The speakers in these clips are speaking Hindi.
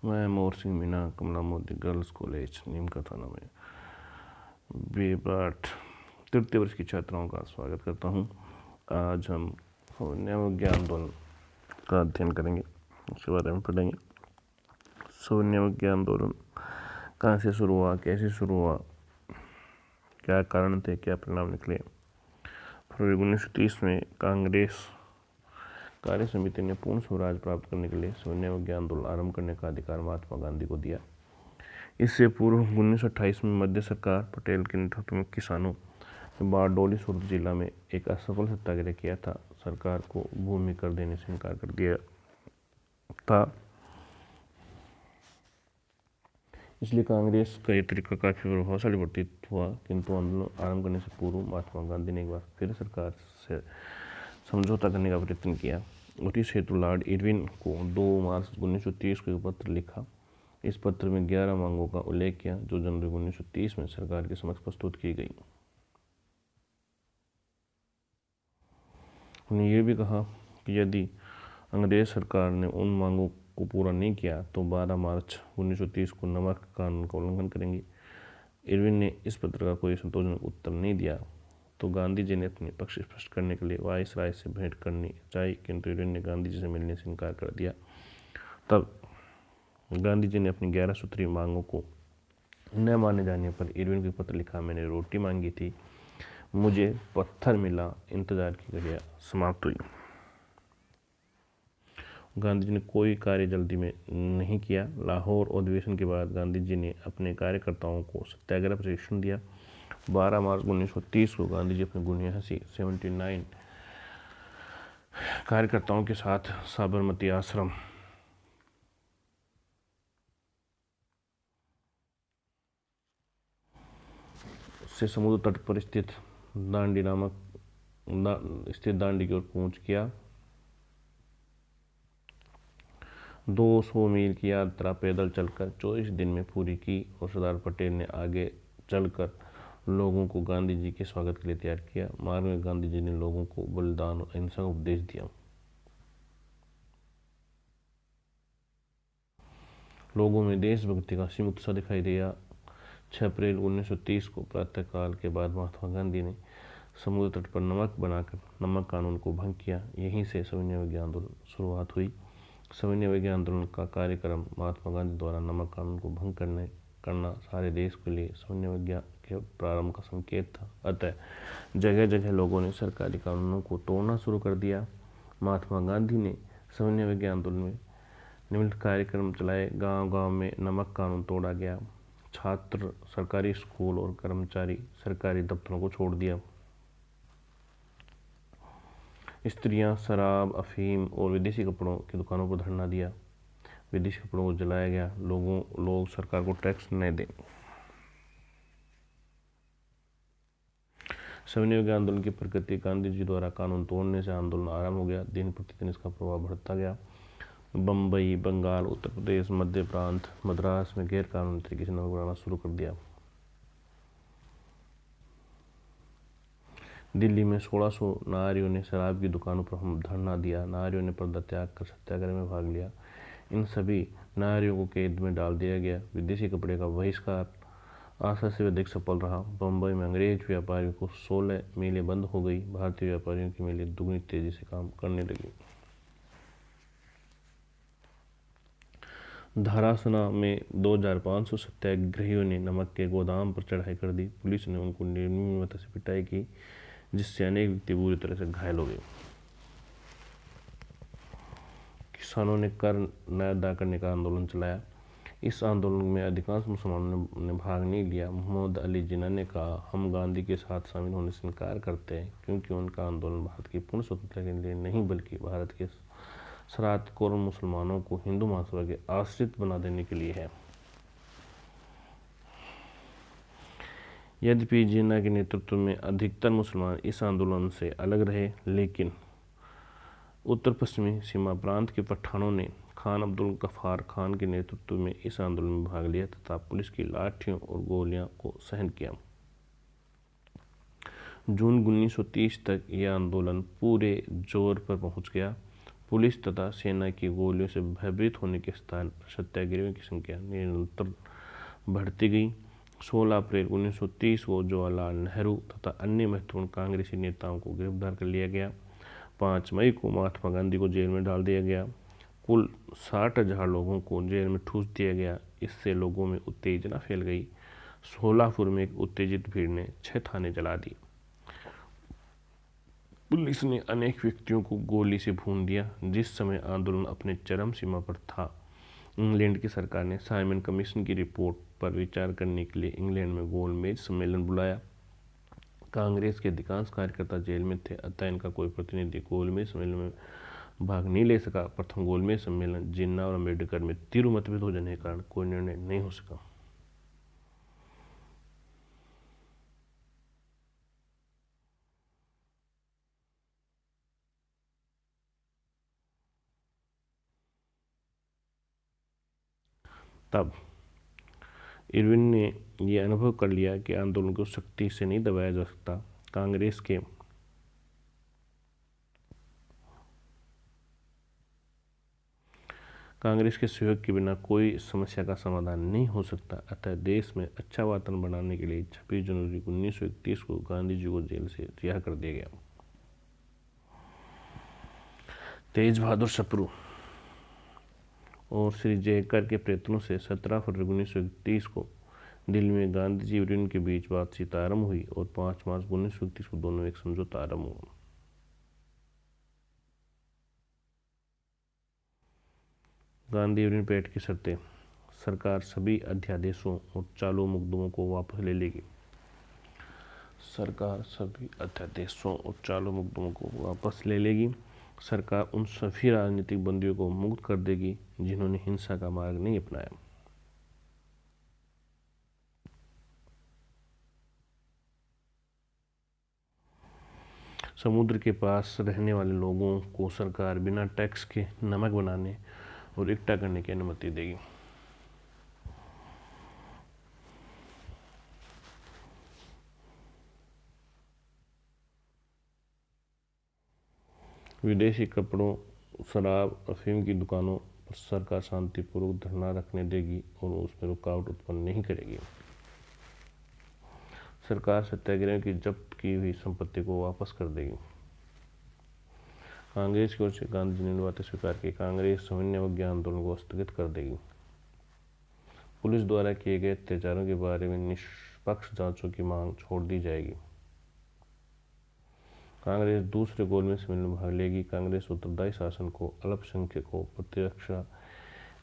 मैं मोर सिंह मीना कमला मोदी गर्ल्स कॉलेज नीम का थाना में बेबाट तृतीय वर्ष की छात्राओं का स्वागत करता हूं। आज हम सौन्यावज्ञा आंदोलन का अध्ययन करेंगे, उसके बारे में पढ़ेंगे। सौन्यावज्ञा आंदोलन कहाँ से शुरू हुआ, कैसे शुरू हुआ, क्या कारण थे, क्या परिणाम निकले। फरवरी 1930 में कांग्रेस कार्य समिति ने पूर्ण स्वराज प्राप्त करने के लिए सौन्यावज्ञा आंदोलन आरंभ करने का अधिकार महात्मा गांधी को दिया। इससे पूर्व 1928 में मध्य सरकार पटेल के नेतृत्व में किसानों ने बारडोली सूरत जिला में एक असफल सत्याग्रह किया था। सरकार को भूमि कर देने से इनकार कर दिया था, इसलिए कांग्रेस का यह तरीका काफी प्रभावशाली प्रतीत हुआ। किंतु आंदोलन आरंभ करने से पूर्व महात्मा गांधी ने एक बार फिर सरकार से समझौता करने का प्रयत्न किया और इस हेतु लॉर्ड इरविन को 2 मार्च 1930 को एक पत्र लिखा। इस पत्र में 11 मांगों का उल्लेख किया जो जनवरी 1930 में सरकार के समक्ष प्रस्तुत की गई। उन्हें यह भी कहा कि यदि अंग्रेज सरकार ने उन मांगों को पूरा नहीं किया तो 12 मार्च 1930 को नमक कानून का उल्लंघन करेंगे। इरविन ने इस पत्र का कोई संतोषजनक उत्तर नहीं दिया तो गांधी जी ने अपने पक्ष स्पष्ट करने के लिए वायसराय से भेंट करनी चाहिए, किंतु इरविन ने गांधी जी से मिलने से इनकार कर दिया। तब गांधी जी ने अपनी 11 सूत्री मांगों को न माने जाने पर इरविन को पत्र लिखा, मैंने रोटी मांगी थी, मुझे पत्थर मिला, इंतजार की घड़ियां समाप्त हुई। गांधी जी ने कोई कार्य जल्दी में नहीं किया। लाहौर अधिवेशन के बाद गांधी जी ने अपने कार्यकर्ताओं को सत्याग्रह प्रशिक्षण दिया। 12 मार्च 1930 को गांधी जी अपने गुनियासी 79 कार्यकर्ताओं के साथ साबरमती आश्रम से समुद्र तट पर स्थित दांडी की ओर कूच किया। 200 मील की यात्रा पैदल चलकर 24 दिन में पूरी की और सरदार पटेल ने आगे चलकर लोगों को गांधी जी के स्वागत के लिए तैयार किया। मार्ग में गांधी जी ने लोगों को बलिदान और अहिंसा का उपदेश दिया। लोगों में देशभक्ति का असीम उत्साह दिखाई दिया। 6 अप्रैल 1930 को प्रातःकाल के बाद महात्मा गांधी ने समुद्र तट पर नमक बनाकर नमक कानून को भंग किया। यहीं से सौन्यावज्ञा आंदोलन शुरुआत हुई। सौन्यावज्ञा आंदोलन का कार्यक्रम महात्मा गांधी द्वारा नमक कानून को भंग करना सारे देश के लिए सौन्यावज्ञा के प्रारंभ का संकेत था। अतः जगह जगह लोगों ने सरकारी कानूनों को तोड़ना शुरू कर दिया। महात्मा गांधी ने सौन्यावज्ञा आंदोलन में निम्नलिखित कार्यक्रम चलाए। गांव-गांव में नमक कानून तोड़ा गया। छात्र सरकारी स्कूल और कर्मचारी सरकारी दफ्तरों को छोड़ दिया। स्त्रियां शराब, अफीम और विदेशी कपड़ों की दुकानों पर धरना दिया। विदेशी कपड़ों को जलाया गया। लोग सरकार को टैक्स न दें। सौन्यावज्ञा आंदोलन की प्रकृति, गांधी जी द्वारा कानून तोड़ने से आंदोलन आरंभ हो गया। दिन प्रतिदिन इसका प्रभाव बढ़ता गया। बम्बई, बंगाल, उत्तर प्रदेश, मध्य प्रांत, मद्रास में गैर कानूनी तरीके से नमक बनाना शुरू कर दिया। दिल्ली में 1600 नारियों ने शराब की दुकानों पर धरना दिया। नारियों ने पर्दा त्याग कर सत्याग्रह में भाग लिया। इन सभी नारियों को कैद में डाल दिया गया। विदेशी कपड़े का बहिष्कार आशा से अधिक सफल रहा। बम्बई में अंग्रेज व्यापारियों को 16 मिलें बंद हो गई। भारतीय व्यापारियों की मिलें दुगनी तेजी से काम करने लगी। धारासना में 2500 सत्याग्रहियों ने नमक के गोदाम पर चढ़ाई कर दी। पुलिस ने उनको निर्ममता से पिटाई की, जिससे अनेक व्यक्ति बुरी तरह से घायल हो गए। किसानों ने कर न अदा करने का आंदोलन चलाया। इस आंदोलन में अधिकांश मुसलमानों ने भाग नहीं लिया। मोहम्मद अली जिन्ना ने कहा, हम गांधी के साथ शामिल होने से इनकार करते हैं, क्योंकि उनका आंदोलन भारत की पूर्ण स्वतंत्रता के लिए नहीं बल्कि भारत के शरारतखोर मुसलमानों को हिंदू महासभा के आश्रित बना देने के लिए है। यद्यपि जिन्ना के नेतृत्व में अधिकतर मुसलमान इस आंदोलन से अलग रहे, लेकिन उत्तर पश्चिमी सीमा प्रांत के पठानों ने खान अब्दुल गफ्फार खान के नेतृत्व में इस आंदोलन में भाग लिया तथा पुलिस की लाठियों और गोलियों को सहन किया। जून 1930 तक यह आंदोलन पूरे जोर पर पहुंच गया। पुलिस तथा सेना की गोलियों से भयभीत होने के स्थान पर सत्याग्रहियों की संख्या निरंतर बढ़ती गई। 16 अप्रैल 1930 को जवाहरलाल नेहरू तथा अन्य महत्वपूर्ण कांग्रेसी नेताओं को गिरफ्तार कर लिया गया। 5 मई को महात्मा गांधी को जेल में डाल दिया गया। कुल 60,000 लोगों को जेल में ठूस दिया गया। इससे लोगों में उत्तेजना फैल गई। सोलापुर में एक उत्तेजित भीड़ ने 6 थाने जला दिए। पुलिस ने अनेक व्यक्तियों को गोली से भून दिया। जिस समय आंदोलन अपने चरम सीमा पर था, इंग्लैंड की सरकार ने साइमन कमीशन की रिपोर्ट पर विचार करने के लिए इंग्लैंड में गोलमेज सम्मेलन बुलाया। कांग्रेस के अधिकांश कार्यकर्ता जेल में थे, अतः इनका कोई प्रतिनिधि गोलमेज सम्मेलन में भाग नहीं ले सका। प्रथम गोलमेज सम्मेलन जिन्ना और अम्बेडकर में तीव्र मतभेद हो जाने के कारण कोई निर्णय नहीं हो सका। तब इरविन ने यह अनुभव कर लिया कि आंदोलन को शक्ति से नहीं दबाया जा सकता। कांग्रेस के सहयोग के बिना कोई समस्या का समाधान नहीं हो सकता। अतः देश में अच्छा वातावरण बनाने के लिए 26 जनवरी 1931 को गांधी जी को जेल से रिहा कर दिया गया। तेज बहादुर सप्रू और श्री जयकर के प्रयत्नों से 17 फरवरी 1931 को दिल्ली में गांधी जी और के बीच बातचीत आरंभ हुई और 5 मार्च 1931 को दोनों एक समझौता आरंभ हुआ। गांधी यूनियन पैक्ट की शर्तें। सरकार सभी अध्यादेशों और चालू मुकदमों को वापस ले लेगी। सरकार सभी अध्यादेशों और चालू मुकदमों को वापस ले लेगी। सरकार उन सभी राजनीतिक बंदियों को मुक्त कर देगी जिन्होंने हिंसा का मार्ग नहीं अपनाया। समुद्र के पास रहने वाले लोगों को सरकार बिना टैक्स के नमक बनाने और इकट्ठा करने की अनुमति देगी। विदेशी कपड़ों, शराब, अफीम की दुकानों पर सरकार शांतिपूर्वक धरना रखने देगी और उसमें रुकावट उत्पन्न नहीं करेगी। सरकार सत्याग्रह की जब्त की हुई संपत्ति को वापस कर देगी। कांग्रेस की ओर से गांधी जी ने बातें स्वीकार की। कांग्रेस सविनय अवज्ञा आंदोलन को स्थगित कर देगी। पुलिस द्वारा किए गए अत्याचारों के बारे में निष्पक्ष जांचों की मांग छोड़ दी जाएगी। कांग्रेस दूसरे गोलमेज सम्मेलन में भाग लेगी। कांग्रेस उत्तरदायी शासन को, अल्पसंख्यकों, प्रतिरक्षा,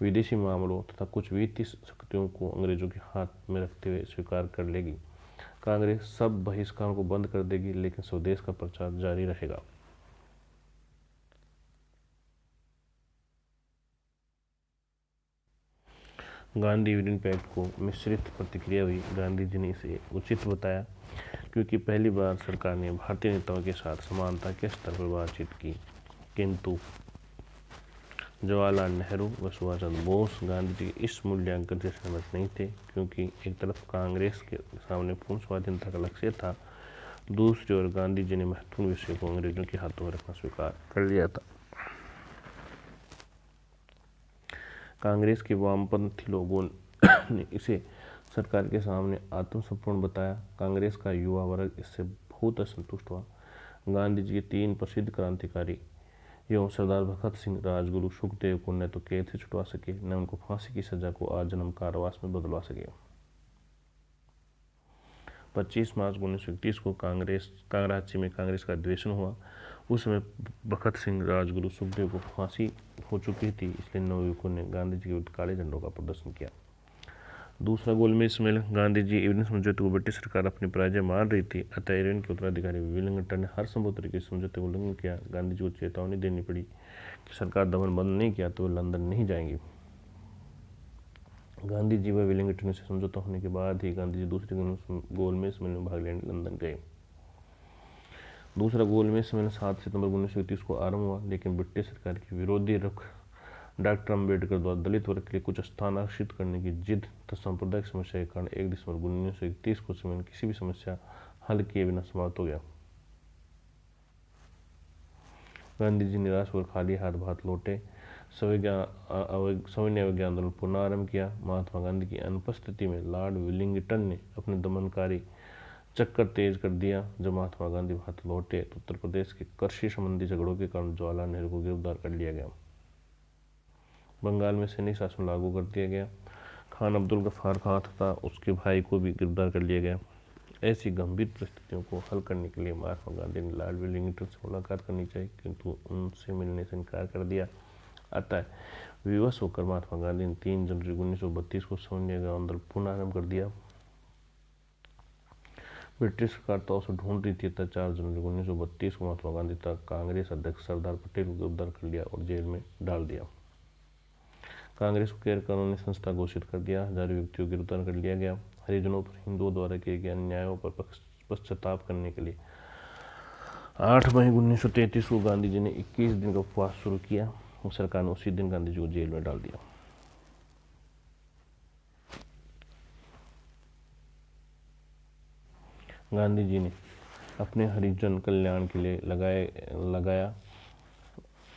विदेशी मामलों तथा कुछ वित्तीय शक्तियों को अंग्रेजों के हाथ में रखते हुए स्वीकार कर लेगी। कांग्रेस सब बहिष्कार को बंद कर देगी, लेकिन स्वदेश का प्रचार जारी रहेगा। गांधी यूनियन पैक्ट को मिश्रित प्रतिक्रिया हुई। गांधी जी ने इसे उचित बताया क्योंकि पहली बार सरकार ने भारतीय नेताओं के साथ समानता के स्तर पर बातचीत की। किंतु जवाहरलाल नेहरू व सुभाष चंद्र बोस गांधी जी के इस मूल्यांकन से सहमत नहीं थे, क्योंकि एक तरफ कांग्रेस के सामने पूर्ण स्वाधीनता का लक्ष्य था, दूसरी ओर गांधी जी ने महत्वपूर्ण विषयों को अंग्रेजों के हाथों में रखना स्वीकार कर लिया था। कांग्रेस के वामपंथी लोगों ने इसे सरकार के सामने आत्मसमर्पण बताया। कांग्रेस का युवा वर्ग इससे बहुत असंतुष्ट हुआ। गांधी जी के 3 प्रसिद्ध क्रांतिकारी एवं सरदार भगत सिंह, राजगुरु सुखदेव को न तो कैद से छुटवा सके, न उनको फांसी की सजा को आजीवन कारावास में बदलवा सके। 25 मार्च 1931 को कराची में कांग्रेस का अधिवेशन हुआ। उस समय भगत सिंह, राजगुरु, सुखदेव को फांसी हो चुकी थी, इसलिए नवयुवकों ने गांधी जी के विरुद्ध काले झंडों का प्रदर्शन किया। दूसरा गोलमेज सम्मेलन। गांधी जी इरविन समझौते को ब्रिटिश सरकार अपनी पराजय मान रही थी, अतः इरविन के उत्तराधिकारी विलिंगटन ने हर संभव तरीके से समझौते को उल्लंघन किया। गांधी जी को चेतावनी देनी पड़ी कि सरकार दमन बंद नहीं किया तो वे लंदन नहीं जाएंगे। गांधी जी व विलिंगटन से समझौता होने के बाद ही गांधी जी दूसरे गोलमेज सम्मेलन में भाग लेने लंदन गए। दूसरा गोलमेज सम्मेलन 7 सितंबर 1931 को आरंभ हुआ, लेकिन ब्रिटिश सरकार की विरोधी रुख, डॉक्टर अम्बेडकर द्वारा दलित वर्ग के लिए कुछ स्थान आरक्षित करने की जिद तथा सांप्रदायिक समस्या के कारण 1 दिसंबर 1931 को सम्मेलन किसी भी समस्या हल किए बिना समाप्त हो गया। गांधी जी निराश होकर खाली हाथ भारत लौटे। सविनय अवज्ञा आंदोलन पुनः आरंभ किया। महात्मा गांधी की अनुपस्थिति में लॉर्ड विलिंगटन ने अपने दमनकारी चक्कर तेज कर दिया। जब महात्मा गांधी भारत लौटे तो उत्तर प्रदेश के कृषि संबंधी झगड़ों के कारण जवाहरलाल नेहरू को गिरफ्तार कर लिया गया। बंगाल में सैनिक शासन लागू कर दिया गया। खान अब्दुल गफ्फार खान तथा उसके भाई को भी गिरफ्तार कर लिया गया। ऐसी गंभीर परिस्थितियों को हल करने के लिए महात्मा गांधी ने लॉर्ड विलिंगटन से मुलाकात करनी चाहिए, किंतु उनसे मिलने से इनकार कर दिया। अतः विवश होकर महात्मा गांधी ने 3 जनवरी 1932 को सविनय आंदोलन पुनः आरंभ कर दिया। ब्रिटिश सरकार तो उसे ढूंढ रही थी। 4 जनवरी 1932 को महात्मा गांधी तक कांग्रेस अध्यक्ष सरदार पटेल को गिरफ्तार कर लिया और जेल में डाल दिया। कांग्रेस को गैर कानूनी संस्था घोषित कर दिया। हजारों व्यक्तियों को गिरफ्तार कर लिया गया। हरिजनों पर हिंदुओं द्वारा किए गए अन्यायों पर पश्चाताप करने के लिए 8 मई 1933 को गांधी जी ने 21 दिन का उपवास शुरू किया। सरकार ने उसी दिन गांधी जी को जेल में डाल दिया। गांधी जी ने अपने हरिजन कल्याण के लिए लगाया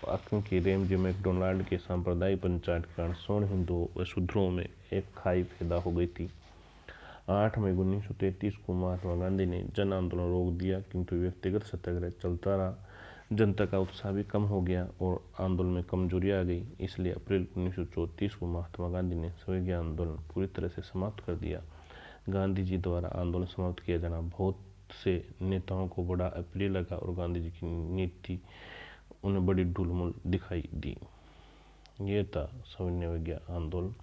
क्योंकि रेमजे मैकडोनाल्ड के सांप्रदायिक पंचायत के कारण स्वर्ण हिंदुओं व शूद्रों में एक खाई पैदा हो गई थी। 8 मई 1933 को महात्मा गांधी ने जन आंदोलन रोक दिया, किंतु व्यक्तिगत सत्याग्रह चलता रहा। जनता का उत्साह भी कम हो गया और आंदोलन में कमजोरी आ गई। इसलिए अप्रैल 1934 को महात्मा गांधी ने सविनय आंदोलन पूरी तरह से समाप्त कर दिया। गांधी जी द्वारा आंदोलन समाप्त किया जाना बहुत से नेताओं को बड़ा अप्रिय लगा और गांधी जी की नीति उन्हें बड़ी ढुलमुल दिखाई दी। ये था सविनय अवज्ञा आंदोलन।